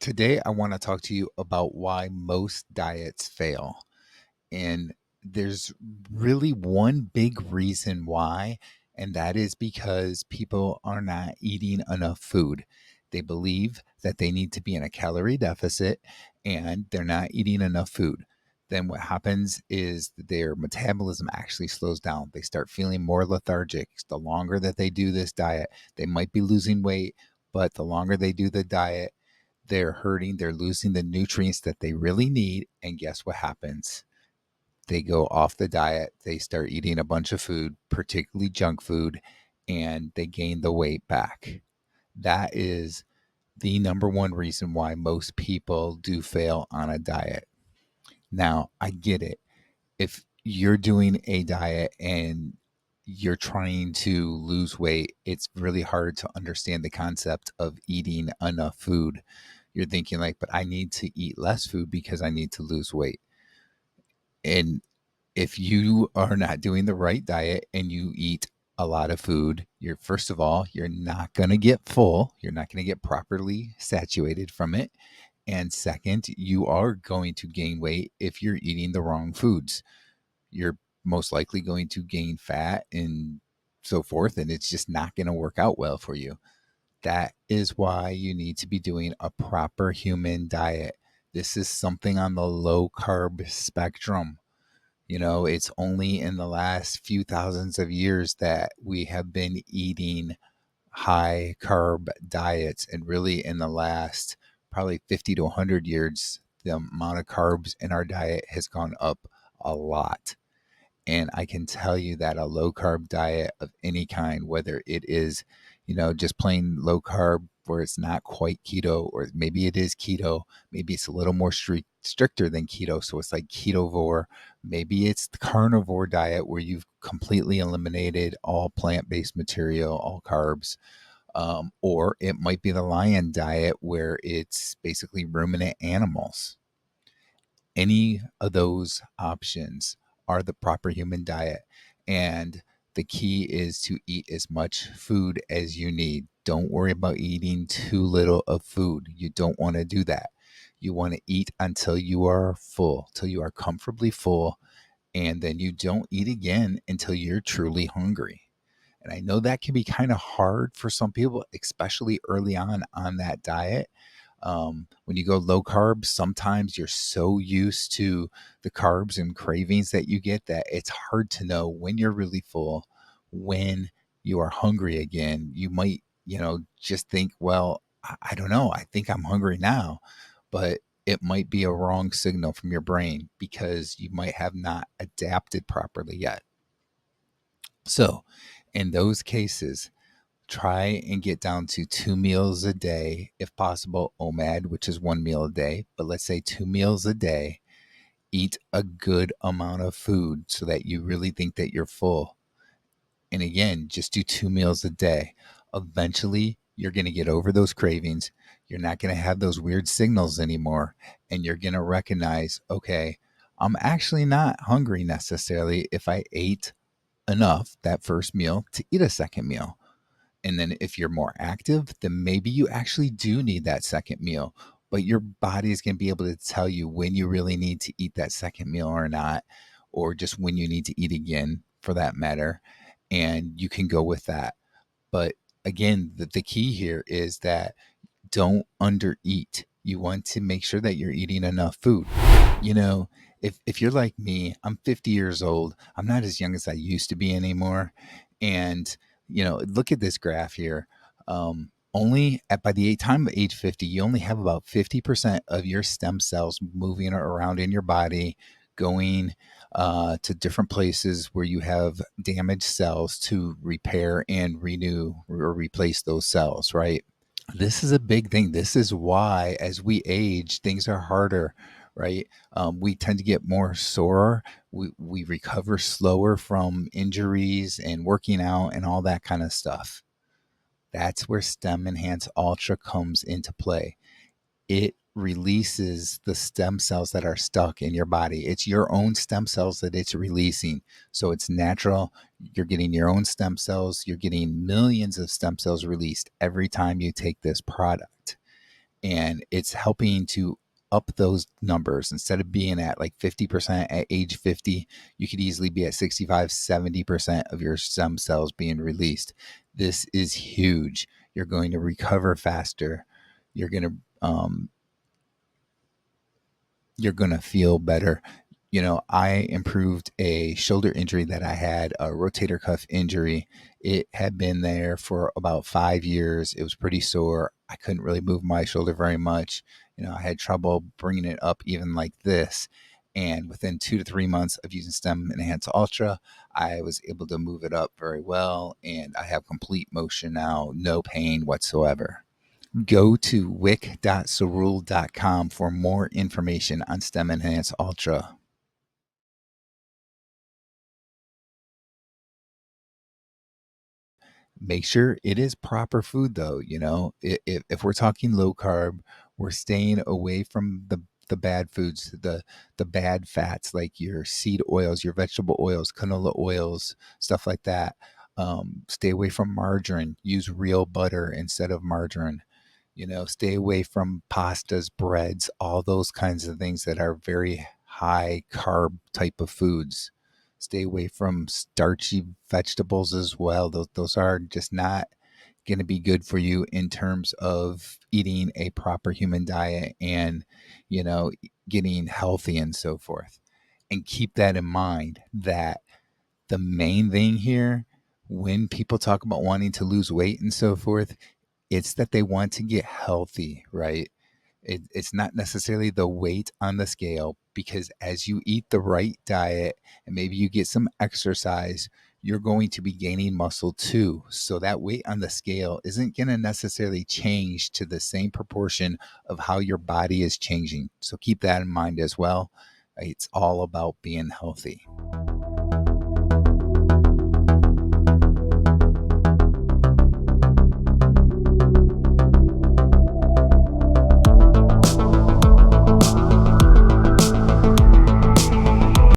Today, I want to talk to you about why most diets fail. And there's really one big reason why, and that is because people are not eating enough food. They believe that they need to be in a calorie deficit and they're not eating enough food. Then what happens is that their metabolism actually slows down. They start feeling more lethargic. The longer that they do this diet, they might be losing weight, but the longer they do the diet, they're hurting, they're losing the nutrients that they really need. And guess what happens? They go off the diet, they start eating a bunch of food, particularly junk food, and they gain the weight back. That is the number one reason why most people do fail on a diet. Now, I get it. If you're doing a diet and you're trying to lose weight, it's really hard to understand the concept of eating enough food. You're thinking like, but I need to eat less food because I need to lose weight. And if you are not doing the right diet and you eat a lot of food, you're first of all, you're not going to get full. You're not going to get properly saturated from it. And second, you are going to gain weight if you're eating the wrong foods. You're most likely going to gain fat and so forth, and it's just not going to work out well for you. That is why you need to be doing a proper human diet. This is something on the low carb spectrum. It's only in the last few thousands of years that we have been eating high carb diets. And really, in the last probably 50 to 100 years, the amount of carbs in our diet has gone up a lot. And I can tell you that a low carb diet of any kind, whether it is, just plain low carb where it's not quite keto, or maybe it is keto, maybe it's a little more stricter than keto. So it's like ketovore. Maybe it's the carnivore diet where you've completely eliminated all plant based material, all carbs. Or it might be the lion diet where it's basically ruminant animals. Any of those options are the proper human diet. And the key is to eat as much food as you need. Don't worry about eating too little of food. You don't want to do that. You want to eat until you are full, till you are comfortably full, and then you don't eat again until you're truly hungry. And I know that can be kind of hard for some people, especially early on that diet. When you go low carb, sometimes you're so used to the carbs and cravings that you get that it's hard to know when you're really full, when you are hungry again. You might, just think, well, I don't know. I think I'm hungry now, but it might be a wrong signal from your brain because you might have not adapted properly yet. So, in those cases, try and get down to 2 meals a day, if possible. OMAD, which is 1 meal a day, but let's say 2 meals a day. Eat a good amount of food so that you really think that you're full. And again, just do 2 meals a day. Eventually, you're going to get over those cravings. You're not going to have those weird signals anymore. And you're going to recognize, okay, I'm actually not hungry necessarily if I ate enough that first meal to eat a second meal. And then if you're more active, then maybe you actually do need that second meal, but your body is going to be able to tell you when you really need to eat that second meal or not, or just when you need to eat again for that matter. And you can go with that. But again, the key here is that don't undereat. You want to make sure that you're eating enough food. You know, if you're like me, I'm 50 years old. I'm not as young as I used to be anymore. And, look at this graph here. Only by the time of age 50, you only have about 50% of your stem cells moving around in your body, going to different places where you have damaged cells to repair and renew or replace those cells, right? This is a big thing. This is why, as we age, things are harder, right? We tend to get more sore. We recover slower from injuries and working out and all that kind of stuff. That's where Stem Enhance Ultra comes into play. It releases the stem cells that are stuck in your body. It's your own stem cells that it's releasing. So it's natural. You're getting your own stem cells. You're getting millions of stem cells released every time you take this product. and it's helping to up those numbers. Instead of being at like 50% at age 50, you could easily be at 65, 70% of your stem cells being released. This is huge. You're going to recover faster. You're going to you're going to feel better. You know, I improved a shoulder injury that I had, a rotator cuff injury. It had been there for about 5 years. It was pretty sore. I couldn't really move my shoulder very much. You know, I had trouble bringing it up even like this. And within 2 to 3 months of using Stem Enhance Ultra, I was able to move it up very well. And I have complete motion now, no pain whatsoever. Go to wick.cerule.com for more information on Stem Enhance Ultra. Make sure it is proper food, though. You know, if we're talking low carb, we're staying away from the bad foods, the bad fats like your seed oils, your vegetable oils, canola oils, stuff like that. Stay away from margarine. Use real butter instead of margarine. You know, stay away from pastas, breads, all those kinds of things that are very high carb type of foods. Stay away from starchy vegetables as well. Those are just not going to be good for you in terms of eating a proper human diet and, you know, getting healthy and so forth. And keep that in mind that the main thing here, when people talk about wanting to lose weight and so forth, it's that they want to get healthy, right? It's not necessarily the weight on the scale, because as you eat the right diet and maybe you get some exercise, you're going to be gaining muscle too. So that weight on the scale isn't going to necessarily change to the same proportion of how your body is changing. So keep that in mind as well. It's all about being healthy.